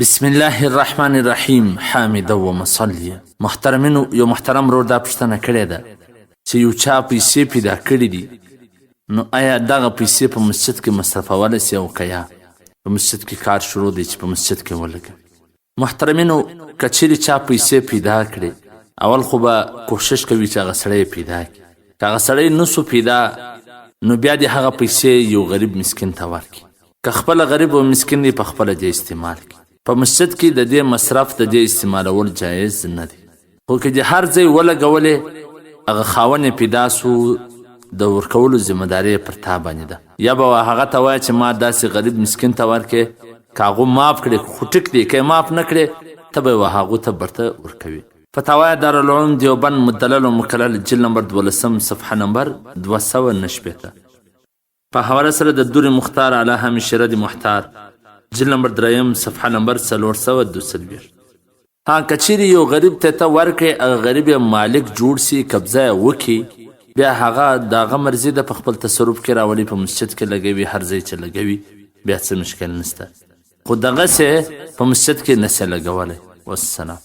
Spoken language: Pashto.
بسم الله الرحمن الرحیم حامدا و مصلیا. محترمینو، یو محترم رور دا پوښتنه کړې ده چې یو چا پیسې پیدا کړي دي، نو آیا دغه پیسې په مسجد کې مصرفولی سي او که یا په مسجد کې کار شروع دی چې په مسجد کې ولګوي؟ محترمینو، که چیرې چا پیسې پیدا کړي، اول خو به کوشش کوي چې هغه سړی پیدا کړي. که هغه سړی نسو پیدا، نو بیا دې هغه پیسې یو غریب مسکین ته ورکړي. که خپله غریب او مسکین دی، په خپله دې استعمال کړي. په مسجد کې د دې مصرف د دې استعمالول جایز نه دی، خو که د هر ځای ولګولې، هغه خاوند یې پیدا سو، د ورکولو ذمهداري پر تا باندې ده. یا به هغه ته وایه چې ما داسې غریب مسکین ته ورکړې، که هغو معاف کړې خو ټیک دی، که یې معاف نه کړې ته به یې هغو ته برته ورکوي. فتاوای دارالعلوم دیوبند مدلل و مکلل جلد نمبر 12 صفحه نمبر 209 په حواله سره د دور مختار علی همیشه رد محتار جلد نمبر 3 صفحه نمبر 422. ها که چیرې یو غریب ته ورکړې، هغه غریب مالک جوړ سي، قبضه یې وکړي، بیا هغه د هغه مرضي ده په خپل تصرف کې راولي، په مسجد کې لګوي، هر ځای چې لګوي بیا څه مشکل نشته، خو دغسې په مسجد کې نسي لګولی. والسلام.